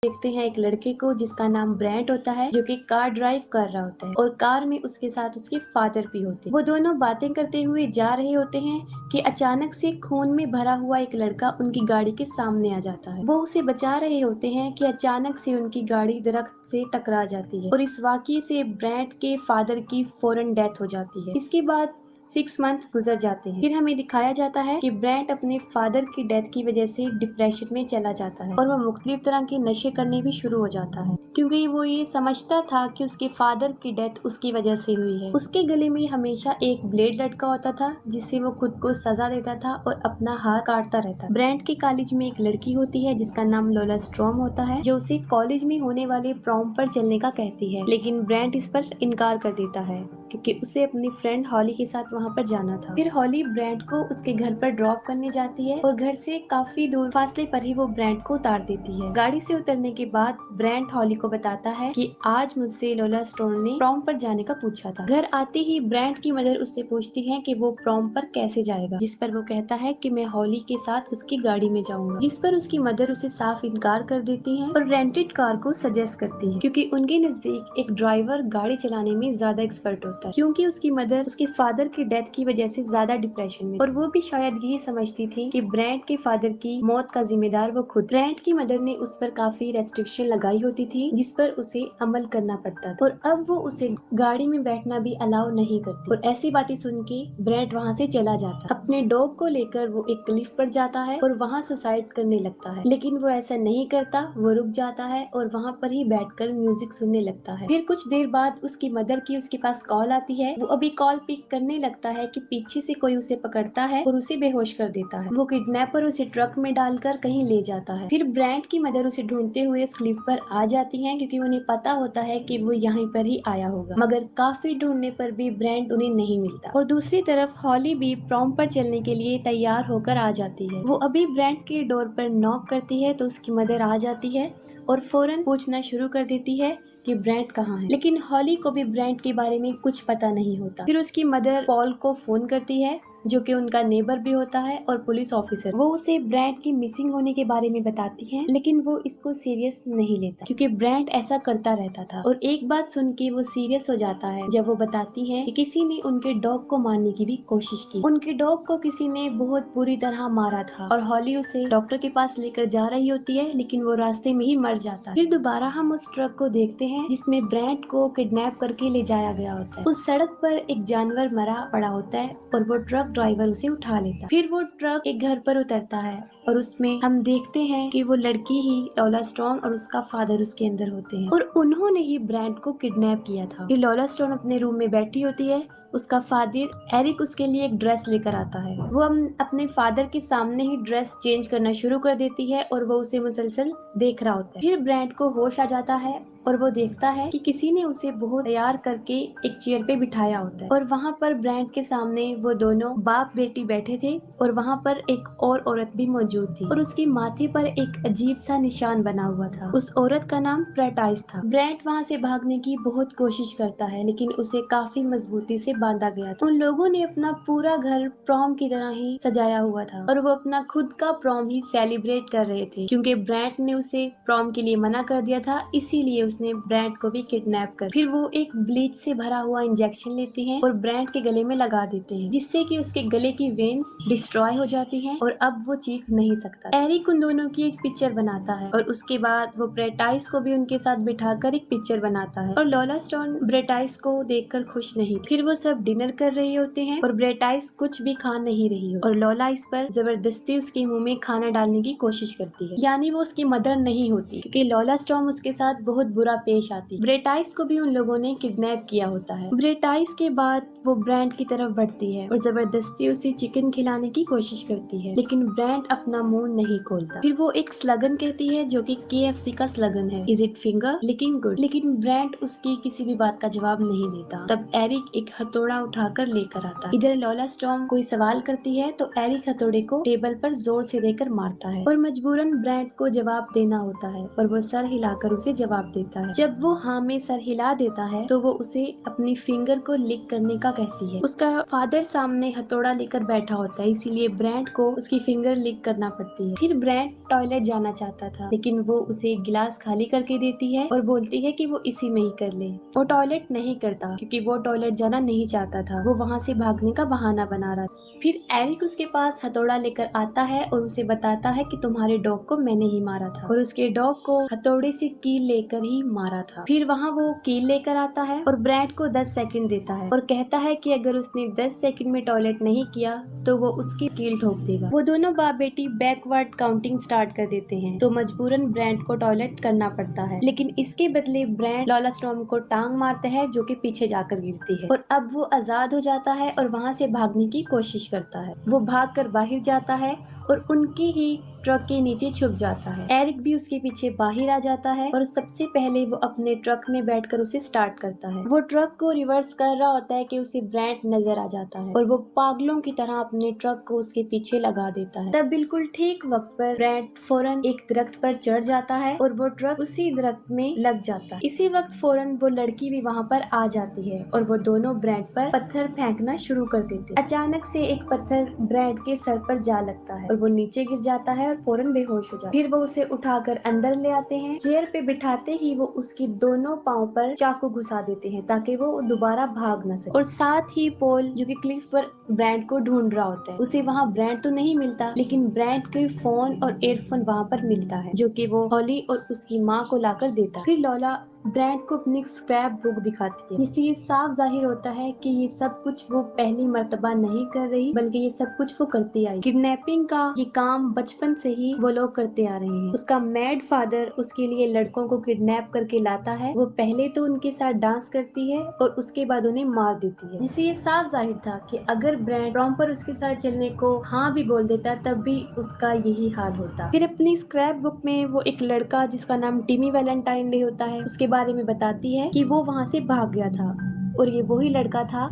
देखते हैं एक लड़के को जिसका नाम ब्रेंट होता है, जो कि कार ड्राइव कर रहा होता है और कार में उसके साथ उसके फादर भी होते हैं। वो दोनों बातें करते हुए जा रहे होते हैं कि अचानक से खून में भरा हुआ एक लड़का उनकी गाड़ी के सामने आ जाता है। वो उसे बचा रहे होते हैं कि अचानक से उनकी गाड़ी दरख्त से टकरा जाती है और इस वाकये से ब्रेंट के फादर की फौरन डेथ हो जाती है। इसके बाद 6 मंथ गुजर जाते हैं। फिर हमें दिखाया जाता है कि ब्रेंट अपने फादर की डेथ की वजह से डिप्रेशन में चला जाता है और वो मुख्तलिफ तरह के नशे करने भी शुरू हो जाता है, क्योंकि वो ये समझता था कि उसके फादर की डेथ उसकी वजह से हुई है। उसके गले में हमेशा एक ब्लेड लटका होता था जिससे वो खुद को सजा देता था और अपना हाथ काटता रहता। ब्रेंट के कॉलेज में एक लड़की होती है जिसका नाम लोला स्ट्रॉम होता है, जो उसे कॉलेज में होने वाले प्रॉम पर चलने का कहती है, लेकिन ब्रेंट इस पर इनकार कर देता है क्योंकि उसे अपनी फ्रेंड हॉली के साथ वहाँ पर जाना था। फिर हॉली ब्रेंट को उसके घर पर ड्रॉप करने जाती है और घर से काफी दूर फासले पर ही वो ब्रेंट को उतार देती है। गाड़ी से उतरने के बाद ब्रेंट हॉली को बताता है कि आज मुझसे लोला स्टोन ने प्रॉम पर जाने का पूछा था। घर आते ही ब्रेंट की मदर उससे पूछती है कि वो प्रॉम पर कैसे जाएगा, जिस पर वो कहता है कि मैं हॉली के साथ उसकी गाड़ी में जाऊंगा, जिस पर उसकी मदर उसे साफ इनकार कर देती है और रेंटेड कार को सजेस्ट करती है, क्योंकि उनके नजदीक एक ड्राइवर गाड़ी चलाने में ज्यादा एक्सपर्ट होता है, क्योंकि उसकी मदर उसके फादर की डेथ की वजह से ज्यादा डिप्रेशन में और वो भी शायद यही समझती थी कि ब्रेंट के फादर की मौत का जिम्मेदार वो खुद। ब्रेंट की मदर ने उस पर काफी रेस्ट्रिक्शन लगाई होती थी जिस पर उसे अमल करना पड़ता था और अब वो उसे गाड़ी में बैठना भी अलाउ नहीं करती। और ऐसी बातें सुन के ब्रेंट वहाँ से चला जाता। अपने डॉग को लेकर वो एक क्लिफ पर जाता है और वहाँ सुसाइड करने लगता है, लेकिन वो ऐसा नहीं करता। वो रुक जाता है और वहाँ पर ही बैठकर म्यूजिक सुनने लगता है। फिर कुछ देर बाद उसकी मदर की उसके पास कॉल आती है। वो अभी कॉल पिक करने लगता है कि पीछे से कोई उसे पकड़ता है और उसे बेहोश कर देता है। वो किडनैपर उसे ट्रक में डालकर कहीं ले जाता है। फिर ब्रेंट की मदर उसे ढूंढते हुए इस क्लिफ पर आ जाती है, क्योंकि उन्हें पता होता है कि वो यहाँ पर ही आया होगा, मगर काफी ढूंढने पर भी ब्रेंट उन्हें नहीं मिलता। और दूसरी तरफ हॉली भी प्रॉम पर चलने के लिए तैयार होकर आ जाती है। वो अभी ब्रेंट के डोर पर नॉक करती है तो उसकी मदर आ जाती है और फौरन पूछना शुरू कर देती है कि ब्रेंट कहाँ है, लेकिन हॉली को भी ब्रेंट के बारे में कुछ पता नहीं होता। फिर उसकी मदर पॉल को फोन करती है, जो कि उनका नेबर भी होता है और पुलिस ऑफिसर। वो उसे ब्रेंट की मिसिंग होने के बारे में बताती है, लेकिन वो इसको सीरियस नहीं लेता क्योंकि ब्रेंट ऐसा करता रहता था। और एक बात सुन के वो सीरियस हो जाता है जब वो बताती है कि किसी ने उनके डॉग को मारने की भी कोशिश की। उनके डॉग को किसी ने बहुत बुरी तरह मारा था और हॉली उसे डॉक्टर के पास लेकर जा रही होती है, लेकिन वो रास्ते में ही मर जाता है। फिर दोबारा हम उस ट्रक को देखते हैं जिसमें ब्रेंट को किडनैप करके ले जाया गया होता है। उस सड़क पर एक जानवर मरा पड़ा होता है और वो ट्रक ड्राइवर उसे उठा लेता। फिर वो ट्रक एक घर पर उतरता है और उसमें हम देखते हैं कि वो लड़की ही लोला स्टोन और उसका फादर उसके अंदर होते हैं और उन्होंने ही ब्रेंट को किडनैप किया था। फिर लोला स्टोन अपने रूम में बैठी होती है। उसका फादर एरिक उसके लिए एक ड्रेस लेकर आता है। वो अपने फादर के सामने ही ड्रेस चेंज करना शुरू कर देती है और वो उसे मुसलसल देख रहा होता है। फिर ब्रेंट को होश आ जाता है और वो देखता है कि किसी ने उसे बहुत तैयार करके एक चेयर पे बिठाया होता है और वहाँ पर ब्रेंट के सामने वो दोनों बाप बेटी बैठे थे और वहाँ पर एक और औरत भी मौजूद थी और उसके माथे पर एक अजीब सा निशान बना हुआ था। उस औरत का नाम प्रेटाइस था। ब्रेंट वहाँ से भागने की बहुत कोशिश करता है, लेकिन उसे काफी मजबूती से बांधा गया था। उन लोगों ने अपना पूरा घर प्रॉम की तरह ही सजाया हुआ था और वो अपना खुद का प्रॉम ही सेलिब्रेट कर रहे थे, क्योंकि ब्रेंट ने उसे प्रॉम के लिए मना कर दिया था, इसीलिए उसने ब्रेंट को भी किडनैप कर फिर वो एक ब्लीच से भरा हुआ इंजेक्शन लेते हैं और ब्रेंट के गले में लगा देते हैं, जिससे कि उसके गले की वेन्स डिस्ट्रॉय हो जाती हैं और अब वो चीख नहीं सकता। एरिक उन दोनों की एक पिक्चर बनाता है और उसके बाद वो ब्रेटाइस को भी उनके साथ बिठाकर एक पिक्चर बनाता है और लोला स्टोन ब्रेटाइस को देखकर खुश नहीं। फिर वो सब डिनर कर रहे होते हैं और ब्रेटाइस कुछ भी खा नहीं रही हो और लोला इस पर जबरदस्ती उसके मुंह में खाना डालने की कोशिश करती है, यानी वो उसकी मदर नहीं होती, क्योंकि लोला स्टॉर्म उसके साथ बहुत बुरा पेश आती। ब्रेटाइस को भी उन लोगों ने किडनैप किया होता है। ब्रेटाइस के बाद वो ब्रेंट की तरफ बढ़ती है और जबरदस्ती उसे चिकन खिलाने की कोशिश करती है, लेकिन ब्रेंट अपना मुंह नहीं खोलता। फिर वो एक स्लगन कहती है जो कि KFC का स्लगन है, is it finger licking good, लेकिन ब्रेंट उसकी किसी भी बात का जवाब नहीं देता। तब एरिक एक हथौड़ा उठाकर लेकर आता है। इधर लॉला स्टॉर्म कोई सवाल करती है तो एरिक हथौड़े को टेबल पर जोर से देकर मारता है और मजबूरन ब्रैंड को जवाब देना होता है और वो सर हिलाकर उसे जवाब देता है। जब वो हाँ में सर हिला देता है तो वो उसे अपनी फिंगर को लिक करने का कहती है। उसका फादर सामने हथौड़ा लेकर बैठा होता है, इसीलिए ब्रैंड को उसकी फिंगर लिक करना पड़ती है। फिर ब्रैंड टॉयलेट जाना चाहता था लेकिन वो उसे गिलास खाली करके देती है और बोलती है कि वो इसी में ही कर ले। वो टॉयलेट नहीं करता क्योंकि वो टॉयलेट जाना नहीं चाहता था, वो वहाँ से भागने का बहाना बना रहा था। फिर एरिक उसके पास हथौड़ा लेकर आता है और उसे बताता है कि तुम्हारे डॉग को मैंने ही मारा था और उसके डॉग को हथौड़े से कील लेकर ही मारा था। फिर वहाँ वो कील लेकर आता है और ब्रैंड को 10 सेकंड देता है और कहता है कि अगर उसने 10 सेकंड में टॉयलेट नहीं किया तो वो उसकी कील ठोक देगा। वो दोनों बाप बेटी बैकवर्ड काउंटिंग स्टार्ट कर देते हैं तो मजबूरन ब्रैंड को टॉयलेट करना पड़ता है, लेकिन इसके बदले ब्रैंड लॉला स्टॉर्म को टांग मारता है जो कि पीछे जाकर गिरती है और अब वो आजाद हो जाता है और वहाँ से भागने की कोशिश करता है। वो भागकर बाहर जाता है और उनकी ही ट्रक के नीचे छुप जाता है। एरिक भी उसके पीछे बाहर आ जाता है और सबसे पहले वो अपने ट्रक में बैठकर उसे स्टार्ट करता है। वो ट्रक को रिवर्स कर रहा होता है कि उसे ब्रैंड नजर आ जाता है और वो पागलों की तरह अपने ट्रक को उसके पीछे लगा देता है। तब बिल्कुल ठीक वक्त पर ब्रैंड फौरन एक दरख्त पर चढ़ जाता है और वो ट्रक उसी दरख्त में लग जाता है। इसी वक्त फौरन वो लड़की भी वहाँ पर आ जाती है और वो दोनों ब्रैंड पर पत्थर फेंकना शुरू कर देते हैं। अचानक से एक पत्थर ब्रैंड के सर पर जा लगता है और वो नीचे गिर जाता है और फौरन बेहोश हो जाता है। फिर वो उसे उठाकर अंदर ले आते हैं। चेयर पे बिठाते ही वो उसकी दोनों पाँव पर चाकू घुसा देते हैं ताकि वो दोबारा भाग न सके। और साथ ही पॉल जो कि क्लिफ पर ब्रैंड को ढूंढ रहा होता है, उसे वहाँ ब्रैंड तो नहीं मिलता लेकिन ब्रैंड के फोन और एयरफोन वहाँ पर मिलता है जो कि वो हॉली और उसकी माँ को लाकर देता है। फिर लॉला ब्रैंड को अपनी स्क्रैप बुक दिखाती है जिससे ये साफ जाहिर होता है कि ये सब कुछ वो पहली मर्तबा नहीं कर रही बल्कि ये सब कुछ वो करती आई। किडनैपिंग का ये काम बचपन से ही वो लोग करते आ रहे हैं। उसका मैड फादर उसके लिए लड़कों को किडनैप करके लाता है। वो पहले तो उनके साथ डांस करती है और उसके बाद उन्हें मार देती है, जिससे ये साफ जाहिर था कि अगर ब्रैंड टॉम पर उसके साथ चलने को हाँ भी बोल देता तब भी उसका यही हाल होता। फिर अपनी स्क्रैप बुक में वो एक लड़का जिसका नाम टिमी वैलेंटाइन डे होता है उसके बारे में बताती है कि वो वहाँ से भाग गया था और ये वही लड़का था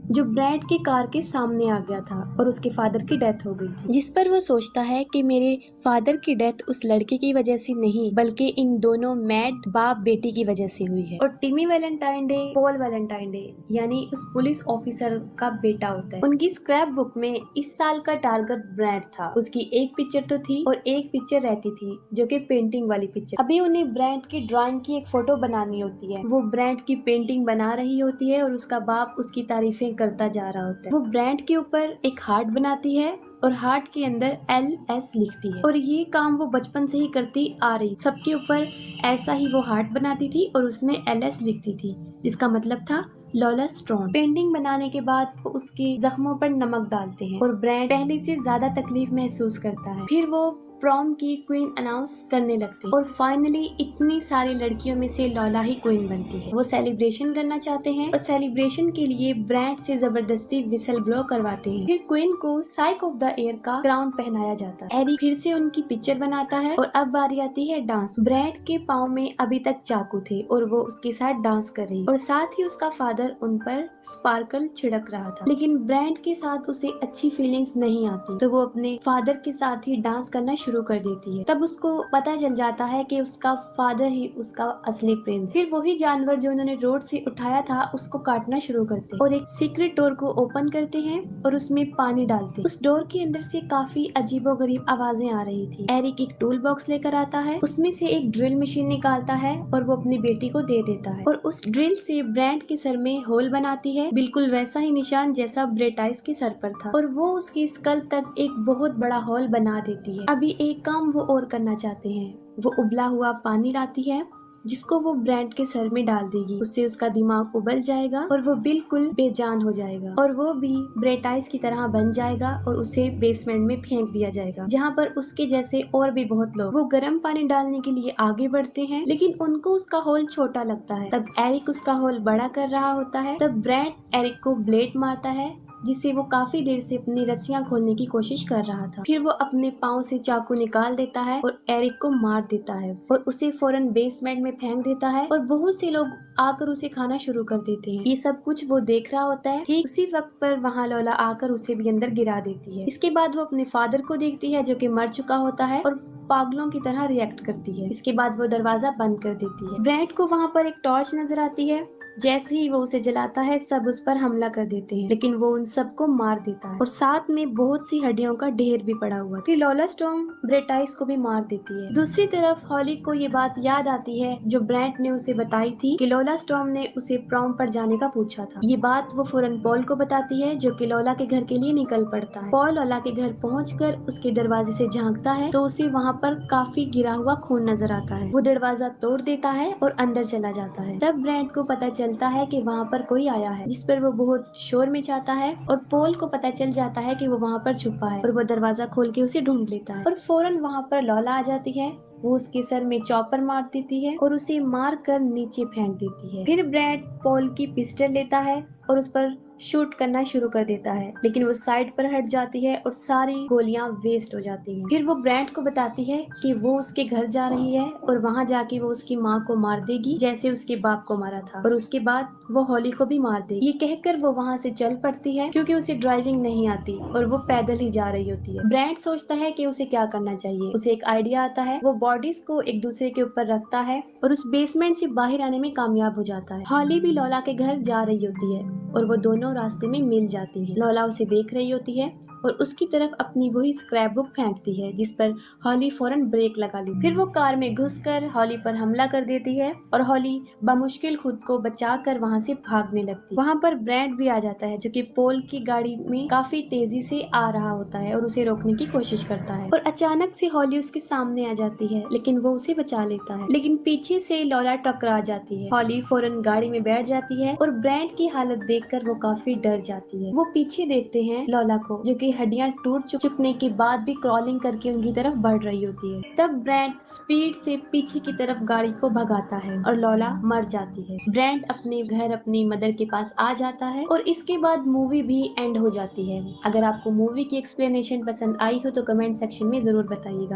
जो ब्रैंड की कार के सामने आ गया था और उसके फादर की डेथ हो गई थी, जिस पर वो सोचता है कि मेरे फादर की डेथ उस लड़के की वजह से नहीं बल्कि इन दोनों मैड बाप बेटी की वजह से हुई है। और टिमी Valentine day Paul Valentine day यानी उस पुलिस ऑफिसर का बेटा होता है। उनकी स्क्रैप बुक में इस साल का टारगेट ब्रैंड था। उसकी एक पिक्चर तो थी और एक पिक्चर रहती थी जो कि पेंटिंग वाली पिक्चर। अभी उन्हें ब्रैंड की ड्राइंग की एक फोटो बनानी होती है। वो ब्रैंड की पेंटिंग बना रही होती है और उसका बाप उसकी तारीफें करता जा रहा होता है। वो ब्रैंड के ऊपर एक हार्ट बनाती है और हार्ट के अंदर LS लिखती है और ये काम वो बचपन से ही करती आ रही। सबके ऊपर ऐसा ही वो हार्ट बनाती थी और उसमें LS लिखती थी जिसका मतलब था लॉला स्टॉर्म। पेंटिंग बनाने के बाद वो उसके जख्मों पर नमक डालते हैं और ब्रैंड पहले से ज्यादा तकलीफ महसूस करता है। फिर वो प्रॉम की क्वीन अनाउंस करने लगते हैं और फाइनली इतनी सारी लड़कियों में से लॉला ही क्वीन बनती है। वो सेलिब्रेशन करना चाहते हैं और सेलिब्रेशन के लिए ब्रैंड से जबरदस्ती विसल ब्लो करवाते हैं। फिर क्वीन को साइक ऑफ द ईयर का क्राउन पहनाया जाता है। एरिक फिर से उनकी पिक्चर बनाता है और अब बारी आती है डांस। ब्रैंड के पाँव में अभी तक चाकू थे और वो उसके साथ डांस कर रही और साथ ही उसका फादर उन पर स्पार्कल छिड़क रहा था, लेकिन ब्रैंड के साथ उसे अच्छी फीलिंग्स नहीं आती तो वो अपने फादर के साथ ही डांस करना शुरू कर देती है। तब उसको पता चल जाता है कि उसका फादर ही उसका असली प्रिंस। फिर वही जानवर जो उन्होंने रोड से उठाया था उसको काटना शुरू करते हैं और एक सीक्रेट डोर को ओपन करते हैं और उसमें पानी डालते हैं। उस डोर के अंदर से काफी अजीबोगरीब आवाजें आ रही थी। एरिक एक टूल बॉक्स लेकर आता है, उसमें से एक ड्रिल मशीन निकालता है और वो अपनी बेटी को दे देता है और उस ड्रिल से ब्रैंड के सर में होल बनाती है, बिल्कुल वैसा ही निशान जैसा ब्रेटाइस के सर पर था और वो उसकी स्कल तक एक बहुत बड़ा होल बना देती है। अभी एक काम वो और करना चाहते हैं। वो उबला हुआ पानी लाती है जिसको वो ब्रैंड के सर में डाल देगी। उससे उसका दिमाग उबल जाएगा और वो बिल्कुल बेजान हो जाएगा और वो भी ब्रेटाइस की तरह बन जाएगा और उसे बेसमेंट में फेंक दिया जाएगा, जहाँ पर उसके जैसे और भी बहुत लोग। वो गर्म पानी डालने के लिए आगे बढ़ते हैं लेकिन उनको उसका होल छोटा लगता है। तब एरिक उसका होल बड़ा कर रहा होता है। तब ब्रैंड एरिक को ब्लेड मारता है जिससे वो काफी देर से अपनी रस्सियां खोलने की कोशिश कर रहा था। फिर वो अपने पाँव से चाकू निकाल देता है और एरिक को मार देता है और उसे फौरन बेसमेंट में फेंक देता है और बहुत से लोग आकर उसे खाना शुरू कर देते हैं। ये सब कुछ वो देख रहा होता है। ठीक उसी वक्त पर वहाँ लोला आकर उसे भी अंदर गिरा देती है। इसके बाद वो अपने फादर को देखती है जो कि मर चुका होता है और पागलों की तरह रिएक्ट करती है। इसके बाद वो दरवाजा बंद कर देती है। ब्रैड को वहाँ पर एक टॉर्च नजर आती है। जैसे ही वो उसे जलाता है सब उस पर हमला कर देते हैं, लेकिन वो उन सबको मार देता है और साथ में बहुत सी हड्डियों का ढेर भी पड़ा हुआ। फिर लोला स्टॉर्म ब्रेटाइस को भी मार देती है। दूसरी तरफ हॉली को ये बात याद आती है जो ब्रैंड ने उसे बताई थी कि लोला स्टॉर्म ने उसे प्रॉम पर जाने का पूछा था। ये बात वो फौरन पॉल को बताती है जो कि लोला के घर के लिए निकल पड़ता है। पॉल लोला के घर पहुंचकर उसके दरवाजे से झांकता है तो उसे वहाँ पर काफी गिरा हुआ खून नजर आता है। वो दरवाजा तोड़ देता है और अंदर चला जाता है। तब ब्रैंड को पता चलता है कि वहाँ पर कोई आया है, जिस पर वो बहुत शोर मचाता है और पॉल को पता चल जाता है कि वो वहाँ पर छुपा है और वो दरवाजा खोल के उसे ढूंढ लेता है और फौरन वहाँ पर लोला आ जाती है। वो उसके सर में चॉपर मार देती है और उसे मार कर नीचे फेंक देती है। फिर ब्रैड पॉल की पिस्टल लेता है और उस पर शूट करना शुरू कर देता है, लेकिन वो साइड पर हट जाती है और सारी गोलियां वेस्ट हो जाती हैं। फिर वो ब्रैंड को बताती है कि वो उसके घर जा रही है और वहां जाके वो उसकी माँ को मार देगी जैसे उसके बाप को मारा था और उसके बाद वो हॉली को भी मार देगी। ये कहकर वो वहां से चल पड़ती है क्योंकि उसे ड्राइविंग नहीं आती और वो पैदल ही जा रही होती है। ब्रैंड सोचता है कि उसे क्या करना चाहिए। उसे एक आइडिया आता है। वो बॉडीज को एक दूसरे के ऊपर रखता है और उस बेसमेंट से बाहर आने में कामयाब हो जाता है। हॉली भी लोला के घर जा रही होती है और वो दोनों रास्ते में मिल जाती है। लोला उसे देख रही होती है और उसकी तरफ अपनी वही स्क्रैप बुक फेंकती है जिस पर हॉली फौरन ब्रेक लगा ली। फिर वो कार में घुसकर हॉली पर हमला कर देती है और हॉली बमुश्किल खुद को बचाकर वहां से भागने लगती है। वहां पर ब्रैंड भी आ जाता है जो कि पॉल की गाड़ी में काफी तेजी से आ रहा होता है और उसे रोकने की कोशिश करता है और अचानक से हॉली उसके सामने आ जाती है, लेकिन वो उसे बचा लेता है। लेकिन पीछे से लोला टकरा जाती है। हॉली फौरन गाड़ी में बैठ जाती है और ब्रैंड की हालत देखकर वो काफी डर जाती है। वो पीछे देखते हैं लोला को जो कि हड्डियां टूट चुकने के बाद भी क्रॉलिंग करके उनकी तरफ बढ़ रही होती है। तब ब्रैंड स्पीड से पीछे की तरफ गाड़ी को भगाता है और लोला मर जाती है। ब्रैंड अपने घर अपनी मदर के पास आ जाता है और इसके बाद मूवी भी एंड हो जाती है। अगर आपको मूवी की एक्सप्लेनेशन पसंद आई हो तो कमेंट सेक्शन में जरूर बताइएगा।